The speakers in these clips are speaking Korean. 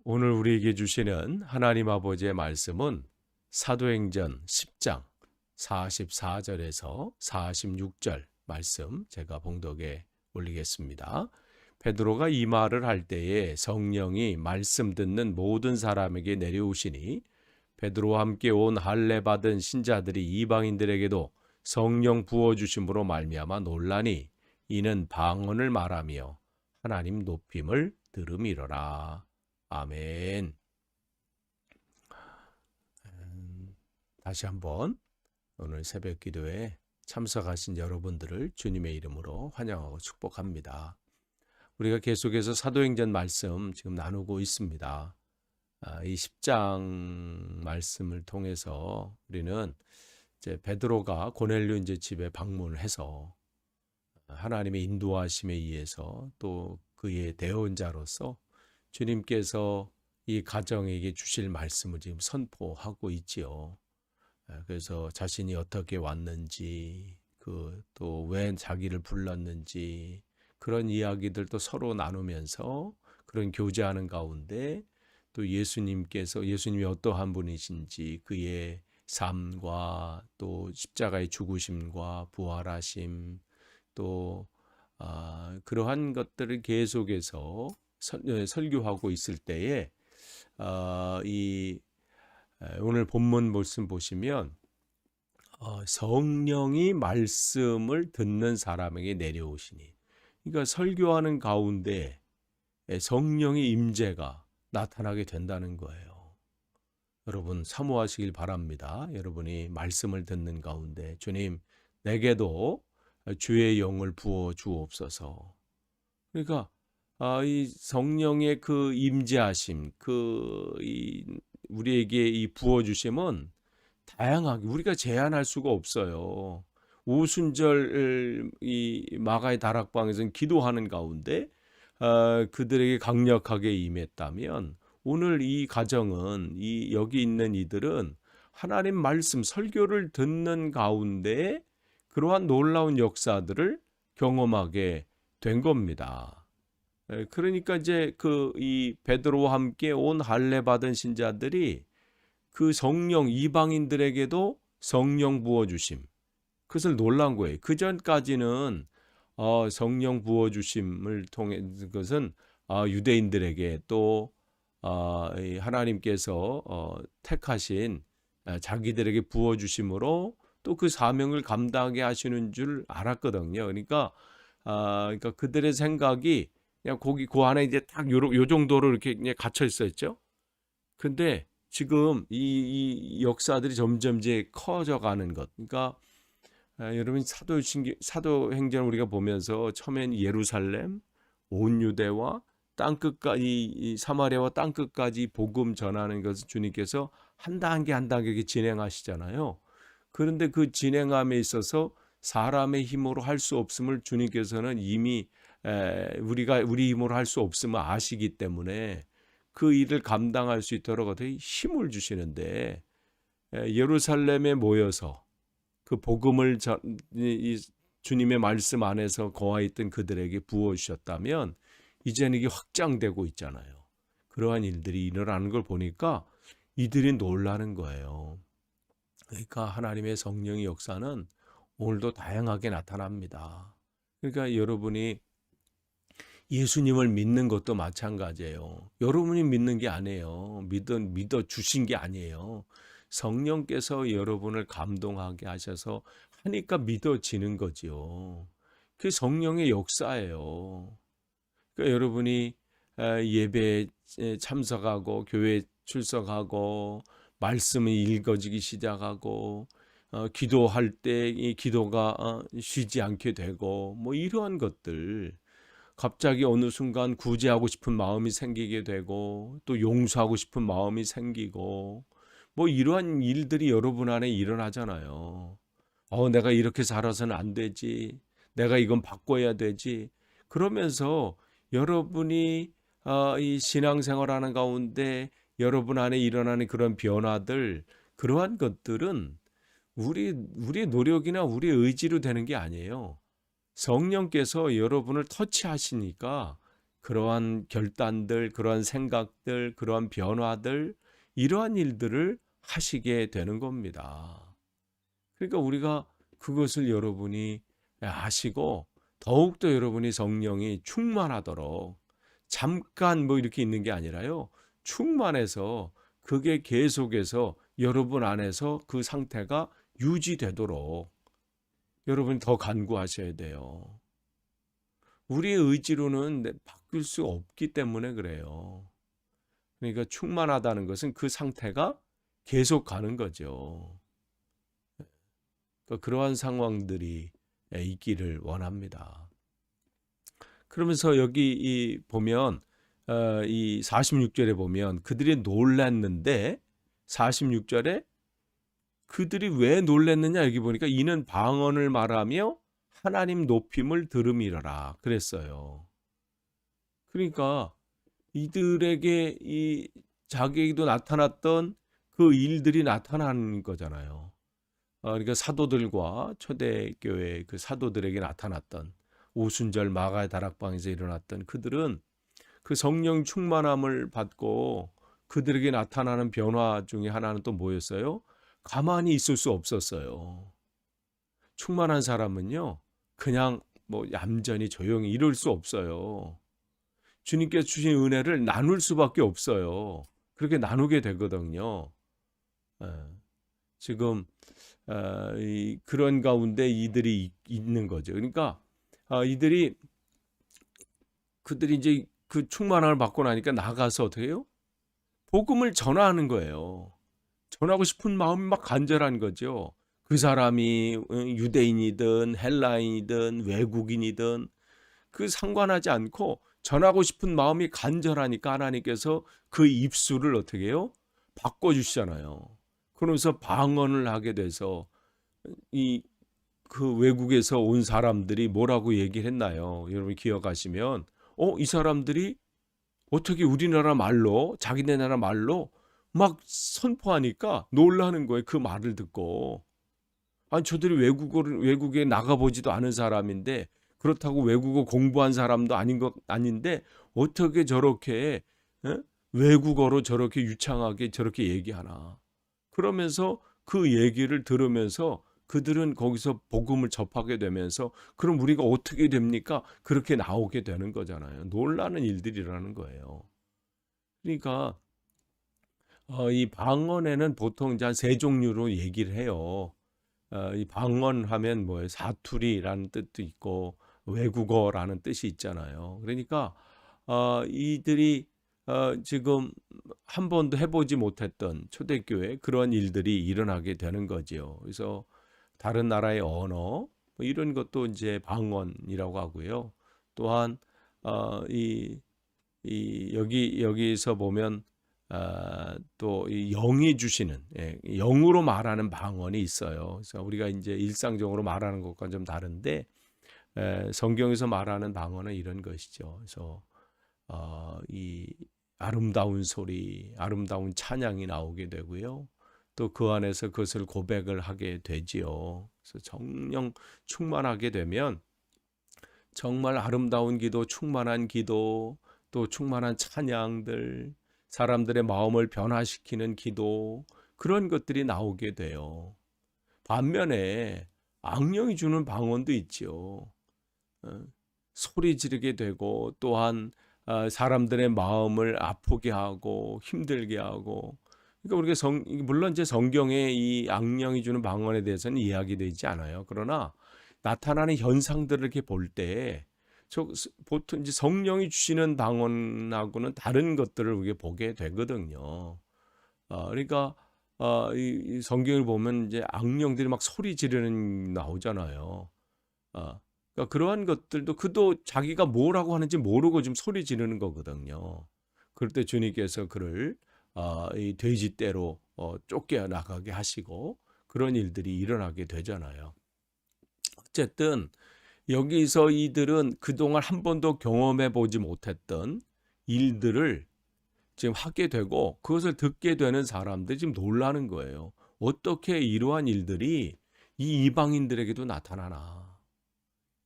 오늘 우리에게 주시는 하나님 아버지의 말씀은 사도행전 10장 44절에서 46절 말씀 제가 봉독에 올리겠습니다. 베드로가 이 말을 할 때에 성령이 말씀 듣는 모든 사람에게 내려오시니 베드로와 함께 온 할례 받은 신자들이 이방인들에게도 성령 부어 주심으로 말미암아 놀라니 이는 방언을 말하며 하나님 높임을 들음이로라. 아멘. 다시 한번 오늘 새벽 기도에 참석하신 여러분들을 주님의 이름으로 환영하고 축복합니다. 우리가 계속해서 사도행전 말씀 지금 나누고 있습니다. 이 10장 말씀을 통해서 우리는 이제 베드로가 고넬료 이제 집에 방문을 해서 하나님의 인도하심에 의해서 또 그의 대언자로서 주님께서 이 가정에게 주실 말씀을 지금 선포하고 있지요. 그래서 자신이 어떻게 왔는지, 또 왜 자기를 불렀는지 그런 이야기들도 서로 나누면서 그런 교제하는 가운데 또 예수님이 어떠한 분이신지 그의 삶과 또 십자가의 죽으심과 부활하심 또 그러한 것들을 계속해서 설교하고 있을 때에 오늘 본문 말씀 보시면 성령이 말씀을 듣는 사람에게 내려오시니, 그러니까 설교하는 가운데 성령의 임재가 나타나게 된다는 거예요. 여러분 사모하시길 바랍니다. 여러분이 말씀을 듣는 가운데 주님 내게도 주의 영을 부어 주옵소서. 그러니까 이 성령의 그 임재하심, 우리에게 이 부어 주심은 다양하게 우리가 제한할 수가 없어요. 오순절 이 마가의 다락방에서는 기도하는 가운데 그들에게 강력하게 임했다면 오늘 이 가정은 여기 있는 이들은 하나님 말씀 설교를 듣는 가운데 그러한 놀라운 역사들을 경험하게 된 겁니다. 그러니까 이제 이 베드로와 함께 온 할례 받은 신자들이 그 성령 이방인들에게도 성령 부어 주심, 그것을 놀란 거예요. 그 전까지는 성령 부어 주심을 통해 것은 유대인들에게 또 하나님께서 택하신 자기들에게 부어 주심으로 또 그 사명을 감당하게 하시는 줄 알았거든요. 그러니까 그들의 생각이 그냥 그 안에 이제 딱 요 정도로 이렇게 그냥 갇혀 있었죠. 근데 지금 이 역사들이 점점 이제 커져가는 것. 그러니까 여러분 사도행전 우리가 보면서 처음엔 예루살렘, 온 유대와 땅 끝까지 이 사마리아와 땅 끝까지 복음 전하는 것을 주님께서 한 단계 한 단계 이렇게 진행하시잖아요. 그런데 그 진행함에 있어서 사람의 힘으로 할 수 없음을 주님께서는 이미 우리 힘으로 할 수 없음을 아시기 때문에 그 일을 감당할 수 있도록 어떻게 힘을 주시는데, 예루살렘에 모여서 그 복음을 주님의 말씀 안에서 거하였던 그들에게 부어 주셨다면 이제는 이게 확장되고 있잖아요. 그러한 일들이 일어나는 걸 보니까 이들이 놀라는 거예요. 그러니까 하나님의 성령의 역사는 오늘도 다양하게 나타납니다. 그러니까 여러분이 예수님을 믿는 것도 마찬가지예요. 여러분이 믿는 게 아니에요. 믿어 주신 게 아니에요. 성령께서 여러분을 감동하게 하셔서 하니까 믿어지는 거지요. 그게 성령의 역사예요. 그러니까 여러분이 예배에 참석하고 교회에 출석하고 말씀이 읽어지기 시작하고 기도할 때 이 기도가 쉬지 않게 되고 뭐 이러한 것들, 갑자기 어느 순간 구제하고 싶은 마음이 생기게 되고 또 용서하고 싶은 마음이 생기고 뭐 이러한 일들이 여러분 안에 일어나잖아요. 내가 이렇게 살아서는 안 되지. 내가 이건 바꿔야 되지. 그러면서 여러분이 이 신앙생활하는 가운데 여러분 안에 일어나는 그런 변화들, 그러한 것들은 우리의 노력이나 우리의 의지로 되는 게 아니에요. 성령께서 여러분을 터치하시니까 그러한 결단들, 그러한 생각들, 그러한 변화들, 이러한 일들을 하시게 되는 겁니다. 그러니까 우리가 그것을 여러분이 아시고 더욱더 여러분이 성령이 충만하도록 잠깐 뭐 이렇게 있는 게 아니라요. 충만해서 그게 계속해서 여러분 안에서 그 상태가 유지되도록 여러분이 더 간구하셔야 돼요. 우리의 의지로는 바뀔 수 없기 때문에 그래요. 그러니까 충만하다는 것은 그 상태가 계속 가는 거죠. 그러니까 그러한 상황들이 있기를 원합니다. 그러면서 여기 보면 이 46절에 보면 그들이 놀랐는데 46절에 그들이 왜 놀랐느냐 여기 보니까 이는 방언을 말하며 하나님 높임을 들음이라 그랬어요. 그러니까 이들에게 이 자기에게도 나타났던 그 일들이 나타나는 거잖아요. 그러니까 사도들과 초대교회 그 사도들에게 나타났던 오순절 마가의 다락방에서 일어났던 그들은 그 성령 충만함을 받고 그들에게 나타나는 변화 중에 하나는 또 뭐였어요? 가만히 있을 수 없었어요. 충만한 사람은요, 그냥 뭐 얌전히 조용히 이럴 수 없어요. 주님께서 주신 은혜를 나눌 수밖에 없어요. 그렇게 나누게 되거든요. 지금 그런 가운데 이들이 있는 거죠. 그러니까 그들이 이제 그 충만함을 받고 나니까 나가서 어떻게 해요? 복음을 전하는 거예요. 전하고 싶은 마음이 막 간절한 거죠. 그 사람이 유대인이든 헬라인이든 외국인이든 그 상관하지 않고 전하고 싶은 마음이 간절하니까 하나님께서 그 입술을 어떻게 해요? 바꿔주시잖아요. 그러면서 방언을 하게 돼서 그 외국에서 온 사람들이 뭐라고 얘기를 했나요? 여러분 기억하시면 이 사람들이 어떻게 우리나라 말로 자기네 나라 말로 막 선포하니까 놀라는 거예요. 그 말을 듣고. 아니 저들이 외국에 나가보지도 않은 사람인데 그렇다고 외국어 공부한 사람도 아닌데 어떻게 저렇게 외국어로 저렇게 유창하게 저렇게 얘기하나. 그러면서 그 얘기를 들으면서 그들은 거기서 복음을 접하게 되면서 그럼 우리가 어떻게 됩니까? 그렇게 나오게 되는 거잖아요. 놀라는 일들이라는 거예요. 그러니까 이 방언에는 보통 이제 한 세 종류로 얘기를 해요. 이 방언하면 뭐예요? 사투리라는 뜻도 있고 외국어라는 뜻이 있잖아요. 그러니까 이들이 지금 한 번도 해보지 못했던 초대교회 그런 일들이 일어나게 되는 거죠. 그래서 다른 나라의 언어 뭐 이런 것도 이제 방언이라고 하고요. 또한 여기서 보면 또 이 영이 주시는 영으로 말하는 방언이 있어요. 그래서 우리가 이제 일상적으로 말하는 것과 좀 다른데 성경에서 말하는 방언은 이런 것이죠. 그래서 이 아름다운 소리, 아름다운 찬양이 나오게 되고요. 또 그 안에서 그것을 고백을 하게 되지요. 그래서 정령 충만하게 되면 정말 아름다운 기도, 충만한 기도, 또 충만한 찬양들, 사람들의 마음을 변화시키는 기도, 그런 것들이 나오게 돼요. 반면에 악령이 주는 방언도 있죠. 소리 지르게 되고 또한 사람들의 마음을 아프게 하고 힘들게 하고 그러니까 우리가 물론 이제 성경에 이 악령이 주는 방언에 대해서는 이야기되지 않아요. 그러나 나타나는 현상들을 이렇게 볼 때 보통 이제 성령이 주시는 방언하고는 다른 것들을 우리가 보게 되거든요. 그러니까 이 성경을 보면 이제 악령들이 막 소리 지르는 나오잖아요. 그러니까 그러한 것들도 그도 자기가 뭐라고 하는지 모르고 좀 소리 지르는 거거든요. 그럴 때 주님께서 그를 이 돼지떼로 쫓겨 나가게 하시고 그런 일들이 일어나게 되잖아요. 어쨌든 여기서 이들은 그동안 한 번도 경험해 보지 못했던 일들을 지금 하게 되고 그것을 듣게 되는 사람들이 지금 놀라는 거예요. 어떻게 이러한 일들이 이 이방인들에게도 나타나나.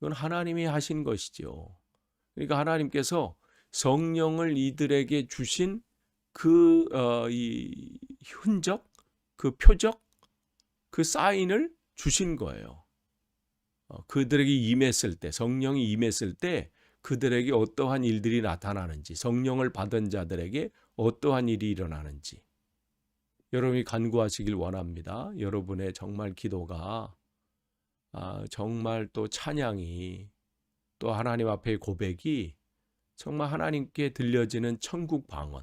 이건 하나님이 하신 것이죠. 그러니까 하나님께서 성령을 이들에게 주신 이 흔적, 그 표적, 그 사인을 주신 거예요. 그들에게 임했을 때, 성령이 임했을 때 그들에게 어떠한 일들이 나타나는지, 성령을 받은 자들에게 어떠한 일이 일어나는지 여러분이 간구하시길 원합니다. 여러분의 정말 기도가 정말 또 찬양이 또 하나님 앞의 고백이 정말 하나님께 들려지는 천국 방언,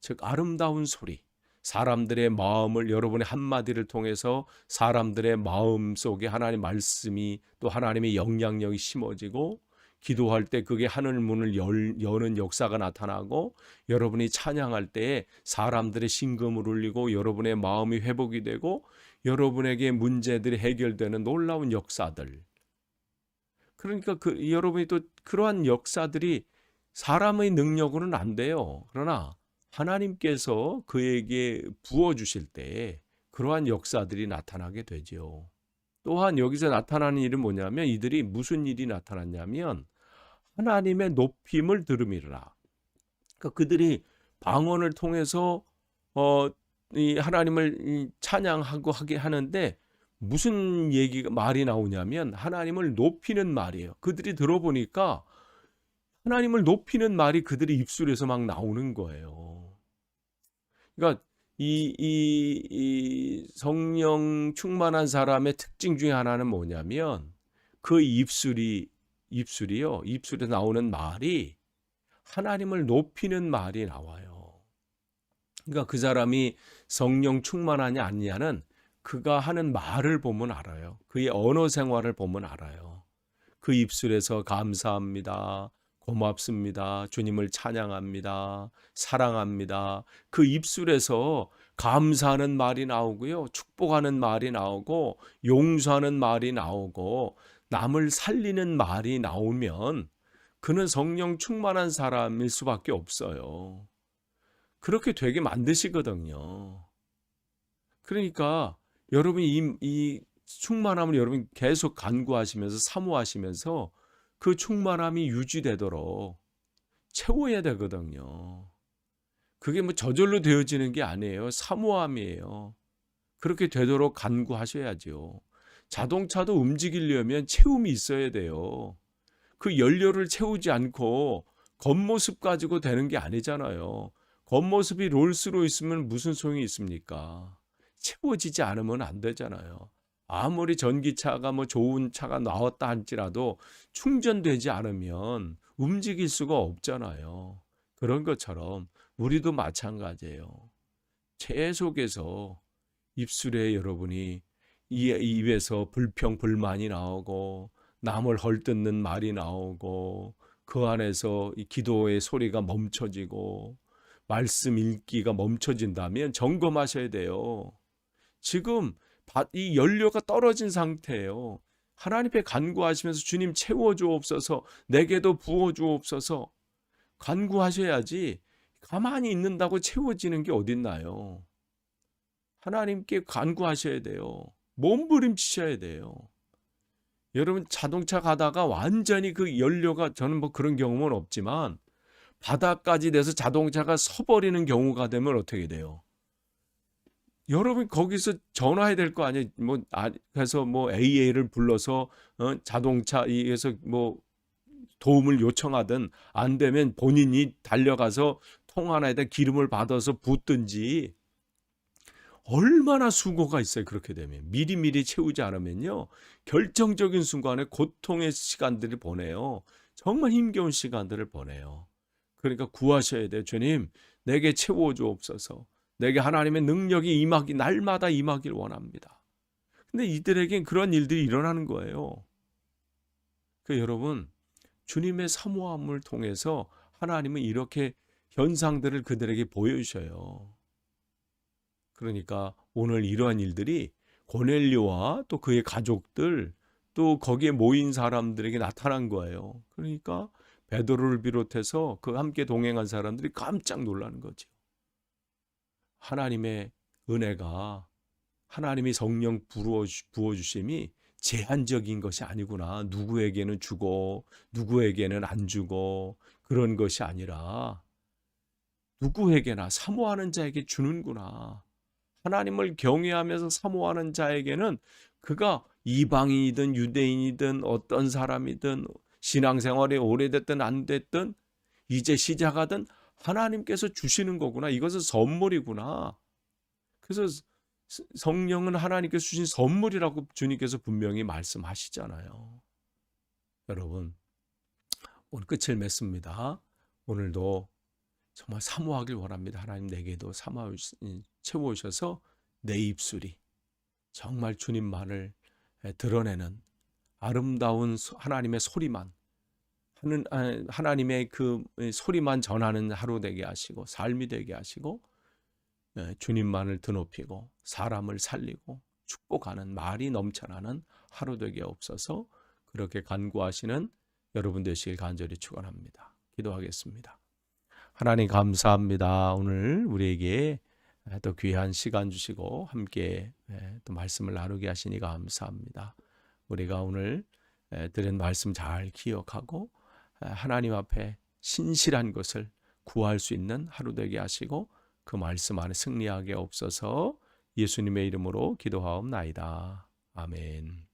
즉 아름다운 소리, 사람들의 마음을 여러분의 한마디를 통해서 사람들의 마음 속에 하나님 말씀이 또 하나님의 영향력이 심어지고 기도할 때 그게 하늘 문을 여는 역사가 나타나고 여러분이 찬양할 때에 사람들의 심금을 울리고 여러분의 마음이 회복이 되고 여러분에게 문제들이 해결되는 놀라운 역사들. 그러니까 여러분이 또 그러한 역사들이 사람의 능력으로는 안 돼요. 그러나 하나님께서 그에게 부어주실 때 그러한 역사들이 나타나게 되죠. 또한 여기서 나타나는 일은 뭐냐면 이들이 무슨 일이 나타났냐면 하나님의 높임을 들음이라. 그러니까 그들이 방언을 통해서 이 하나님을 찬양하고 하게 하는데 무슨 말이 나오냐면 하나님을 높이는 말이에요. 그들이 들어보니까 하나님을 높이는 말이 그들의 입술에서 막 나오는 거예요. 그러니까 이 성령 충만한 사람의 특징 중에 하나는 뭐냐면 그 입술이요. 입술에 나오는 말이 하나님을 높이는 말이 나와요. 그러니까 그 사람이 성령 충만하냐 아니냐는 그가 하는 말을 보면 알아요. 그의 언어 생활을 보면 알아요. 그 입술에서 감사합니다. 고맙습니다. 주님을 찬양합니다. 사랑합니다. 그 입술에서 감사하는 말이 나오고요. 축복하는 말이 나오고 용서하는 말이 나오고 남을 살리는 말이 나오면 그는 성령 충만한 사람일 수밖에 없어요. 그렇게 되게 만드시거든요. 그러니까 여러분이 이 충만함을 여러분 계속 간구하시면서 사모하시면서 그 충만함이 유지되도록 채워야 되거든요. 그게 뭐 저절로 되어지는 게 아니에요. 사모함이에요. 그렇게 되도록 간구하셔야죠. 자동차도 움직이려면 채움이 있어야 돼요. 그 연료를 채우지 않고 겉모습 가지고 되는 게 아니잖아요. 겉모습이 롤스로이스면 무슨 소용이 있습니까? 채워지지 않으면 안 되잖아요. 아무리 전기차가 뭐 좋은 차가 나왔다 할지라도 충전되지 않으면 움직일 수가 없잖아요. 그런 것처럼 우리도 마찬가지예요. 계속해서 입술에 여러분이 입에서 불평 불만이 나오고 남을 헐뜯는 말이 나오고 그 안에서 이 기도의 소리가 멈춰지고 말씀 읽기가 멈춰진다면 점검하셔야 돼요. 지금 이 연료가 떨어진 상태예요. 하나님 앞에 간구하시면서 주님 채워주옵소서, 내게도 부어주옵소서 간구하셔야지 가만히 있는다고 채워지는 게 어딨나요? 하나님께 간구하셔야 돼요. 몸부림치셔야 돼요. 여러분 자동차 가다가 완전히 그 연료가 저는 뭐 그런 경험은 없지만 바닥까지 돼서 자동차가 서버리는 경우가 되면 어떻게 돼요? 여러분 거기서 전화해야 될 거 아니에요. 그래서 AA를 불러서 자동차에서 도움을 요청하든 안 되면 본인이 달려가서 통 하나에다 기름을 받아서 붓든지 얼마나 수고가 있어요. 그렇게 되면 미리미리 채우지 않으면요 결정적인 순간에 고통의 시간들을 보내요. 정말 힘겨운 시간들을 보내요. 그러니까 구하셔야 돼요. 주님 내게 채워주옵소서. 내게 하나님의 능력이 날마다 임하길 원합니다. 근데 이들에겐 그런 일들이 일어나는 거예요. 여러분 주님의 사모함을 통해서 하나님은 이렇게 현상들을 그들에게 보여주셔요. 그러니까 오늘 이러한 일들이 고넬료와 또 그의 가족들 또 거기에 모인 사람들에게 나타난 거예요. 그러니까 베드로를 비롯해서 그 함께 동행한 사람들이 깜짝 놀라는 거죠. 하나님의 은혜가 하나님이 성령 부어주심이 제한적인 것이 아니구나. 누구에게는 주고 누구에게는 안 주고 그런 것이 아니라 누구에게나 사모하는 자에게 주는구나. 하나님을 경외하면서 사모하는 자에게는 그가 이방인이든 유대인이든 어떤 사람이든 신앙생활이 오래됐든 안 됐든 이제 시작하든 하나님께서 주시는 거구나. 이것은 선물이구나. 그래서 성령은 하나님께서 주신 선물이라고 주님께서 분명히 말씀하시잖아요. 여러분, 오늘 끝을 맺습니다. 오늘도 정말 사모하길 원합니다. 하나님 내게도 채워오셔서 내 입술이 정말 주님만을 드러내는 아름다운 하나님의 소리만 하나님의 그 소리만 전하는 하루 되게 하시고 삶이 되게 하시고 주님만을 드높이고 사람을 살리고 축복하는 말이 넘쳐나는 하루 되게 없어서 그렇게 간구하시는 여러분 되시길 간절히 축원합니다. 기도하겠습니다. 하나님 감사합니다. 오늘 우리에게 또 귀한 시간 주시고 함께 또 말씀을 나누게 하시니 감사합니다. 우리가 오늘 들은 말씀 잘 기억하고 하나님 앞에 신실한 것을 구할 수 있는 하루 되게 하시고 그 말씀 안에 승리하게 없어서 예수님의 이름으로 기도하옵나이다. 아멘.